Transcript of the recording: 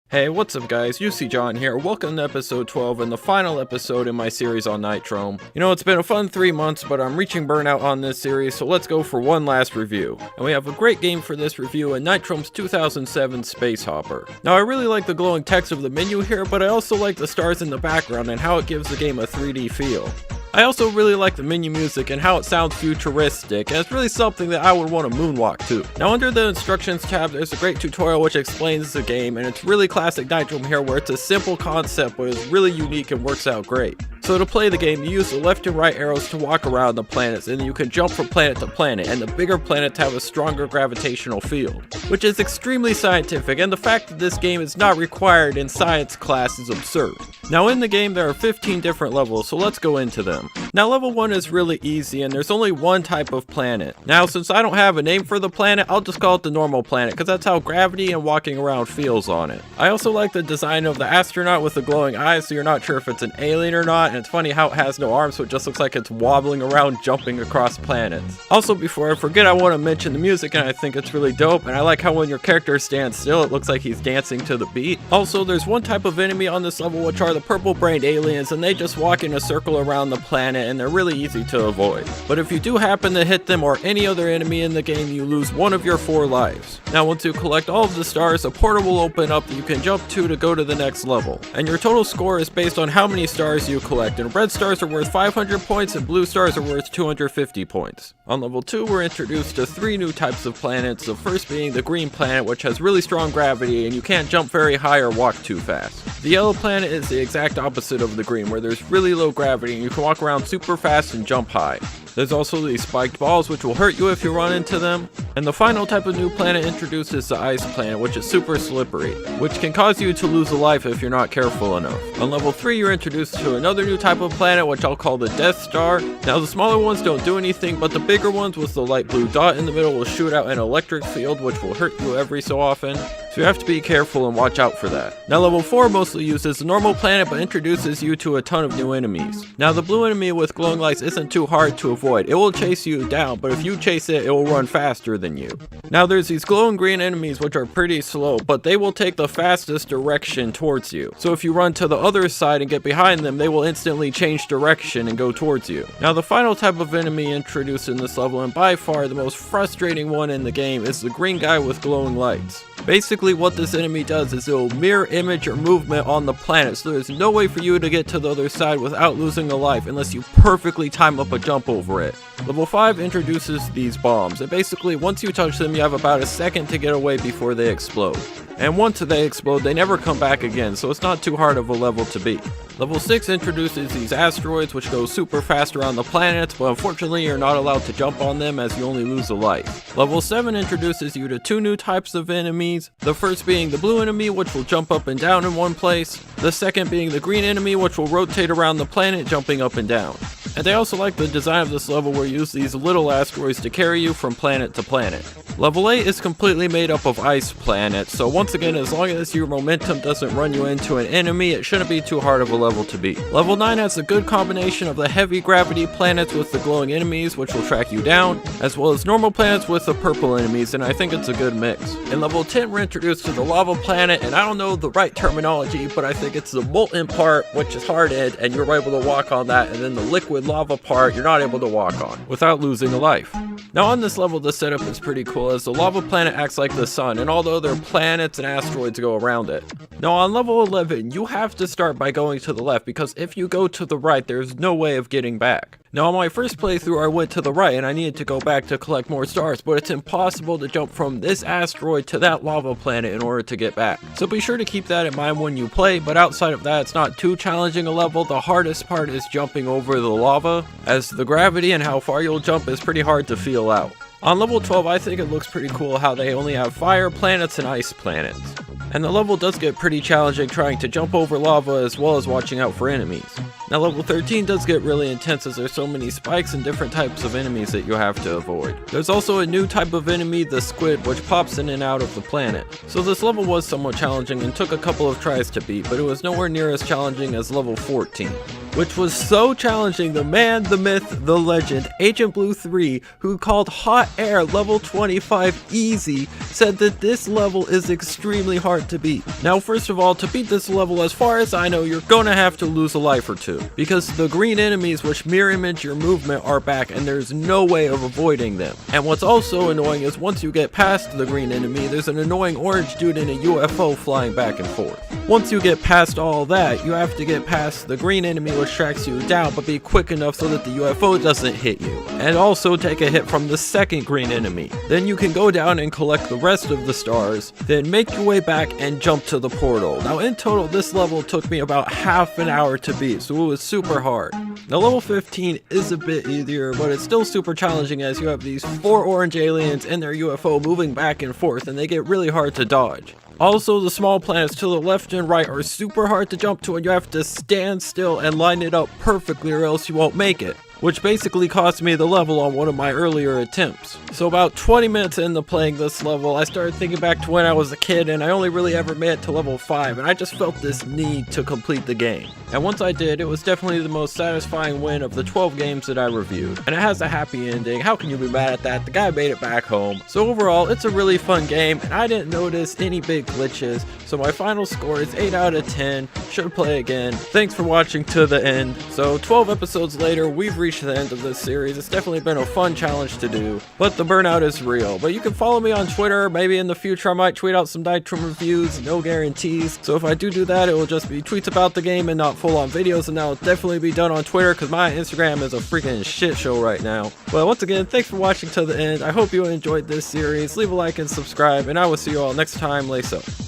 Hey, what's up guys, UC John here. Welcome to episode 12 and the final episode in my series on Nitrome. You know, it's been a fun 3 months, but I'm reaching burnout on this series, so let's go for one last review. And we have a great game for this review in Nitrome's 2007 Space Hopper. Now, I really like the glowing text of the menu here, but I also like the stars in the background and how it gives the game a 3D feel. I also really like the menu music and how it sounds futuristic, and it's really something that I would want to moonwalk to. Now under the instructions tab, there's a great tutorial which explains the game, and it's really classic Nitrome here where it's a simple concept but is really unique and works out great. So to play the game, you use the left and right arrows to walk around the planets, and you can jump from planet to planet, and the bigger planets have a stronger gravitational field, which is extremely scientific, and the fact that this game is not required in science class is absurd. Now in the game there are 15 different levels, so let's go into them. Now level 1 is really easy and there's only one type of planet. Now since I don't have a name for the planet, I'll just call it the normal planet because that's how gravity and walking around feels on it. I also like the design of the astronaut with the glowing eyes, so you're not sure if it's an alien or not, and it's funny how it has no arms, so it just looks like it's wobbling around jumping across planets. Also before I forget, I want to mention the music, and I think it's really dope, and I like how when your character stands still it looks like he's dancing to the beat. Also there's one type of enemy on this level which are the purple-brained aliens, and they just walk in a circle around the planet and they're really easy to avoid. But if you do happen to hit them or any other enemy in the game, you lose one of your 4 lives. Now once you collect all of the stars, a portal will open up that you can jump to go to the next level. And your total score is based on how many stars you collect, and red stars are worth 500 points and blue stars are worth 250 points. On level 2 we're introduced to 3 new types of planets, the first being the green planet, which has really strong gravity and you can't jump very high or walk too fast. The yellow planet is the exact opposite of the green, where there's really low gravity and you can walk around super fast and jump high. There's also these spiked balls which will hurt you if you run into them. And the final type of new planet introduced is the ice planet, which is super slippery, which can cause you to lose a life if you're not careful enough. On level 3 you're introduced to another new type of planet which I'll call the Death Star. Now the smaller ones don't do anything, but the bigger ones with the light blue dot in the middle will shoot out an electric field which will hurt you every so often. So you have to be careful and watch out for that. Now level 4 mostly uses the normal planet but introduces you to a ton of new enemies. Now the blue enemy with glowing lights isn't too hard to avoid. It will chase you down, but if you chase it, it will run faster than you. Now there's these glowing green enemies which are pretty slow, but they will take the fastest direction towards you. So if you run to the other side and get behind them, they will instantly change direction and go towards you. Now the final type of enemy introduced in this level, and by far the most frustrating one in the game, is the green guy with glowing lights. Basically what this enemy does is it will mirror image your movement on the planet, so there's no way for you to get to the other side without losing a life unless you perfectly time up a jump over it. Level 5 introduces these bombs, and basically once you touch them you have about a second to get away before they explode. And once they explode they never come back again, so it's not too hard of a level to beat. Level 6 introduces these asteroids which go super fast around the planets, but unfortunately you're not allowed to jump on them as you only lose a life. Level 7 introduces you to 2 new types of enemies, the first being the blue enemy which will jump up and down in one place, the second being the green enemy which will rotate around the planet jumping up and down. And I also like the design of this level where you use these little asteroids to carry you from planet to planet. Level 8 is completely made up of ice planets, so once again as long as your momentum doesn't run you into an enemy, it shouldn't be too hard of a level to beat. Level 9 has a good combination of the heavy gravity planets with the glowing enemies which will track you down, as well as normal planets with the purple enemies, and I think it's a good mix. In level 10 we're introduced to the lava planet, and I don't know the right terminology, but I think it's the molten part which is hardened and you're able to walk on that, and then the liquid lava part you're not able to walk on without losing a life. Now on this level the setup is pretty cool as the lava planet acts like the sun, and although there are planets and asteroids go around it. Now on level 11 you have to start by going to the left, because if you go to the right there's no way of getting back. Now on my first playthrough I went to the right and I needed to go back to collect more stars, but it's impossible to jump from this asteroid to that lava planet in order to get back. So be sure to keep that in mind when you play, but outside of that it's not too challenging a level. The hardest part is jumping over the lava, as the gravity and how far you'll jump is pretty hard to feel out. On level 12 I think it looks pretty cool how they only have fire planets and ice planets. And the level does get pretty challenging trying to jump over lava as well as watching out for enemies. Now level 13 does get really intense as there's so many spikes and different types of enemies that you have to avoid. There's also a new type of enemy, the squid, which pops in and out of the planet. So this level was somewhat challenging and took a couple of tries to beat, but it was nowhere near as challenging as level 14. Which was so challenging, the man, the myth, the legend, Agent Blue 3, who called Hot Air level 25 easy, said that this level is extremely hard to beat. Now first of all, to beat this level, as far as I know, you're gonna have to lose a life or two, because the green enemies which mirror image your movement are back and there's no way of avoiding them. And what's also annoying is once you get past the green enemy, there's an annoying orange dude in a UFO flying back and forth. Once you get past all that, you have to get past the green enemy which tracks you down, but be quick enough so that the UFO doesn't hit you, and also take a hit from the second green enemy. Then you can go down and collect the rest of the stars, then make your way back and jump to the portal. Now in total, this level took me about half an hour to beat, so it was super hard. Now level 15 is a bit easier, but it's still super challenging as you have these 4 orange aliens and their UFO moving back and forth, and they get really hard to dodge. Also, the small planets to the left and right are super hard to jump to, and you have to stand still and line it up perfectly or else you won't make it, which basically cost me the level on one of my earlier attempts. So about 20 minutes into playing this level, I started thinking back to when I was a kid and I only really ever made it to level 5, and I just felt this need to complete the game. And once I did, it was definitely the most satisfying win of the 12 games that I reviewed. And it has a happy ending. How can you be mad at that? The guy made it back home. So overall, it's a really fun game, and I didn't notice any big glitches. So my final score is 8 out of 10. Should play again. Thanks for watching to the end. So 12 episodes later, we've reached the end of this series. It's definitely been a fun challenge to do, but the burnout is real. But you can follow me on Twitter. Maybe in the future I might tweet out some Nitrome reviews, no guarantees. So if I do that, it will just be tweets about the game and not full-on videos, and that will definitely be done on Twitter because my Instagram is a freaking shit show right now. But once again, thanks for watching to the end. I hope you enjoyed this series. Leave a like and subscribe, and I will see you all next time. Lace up.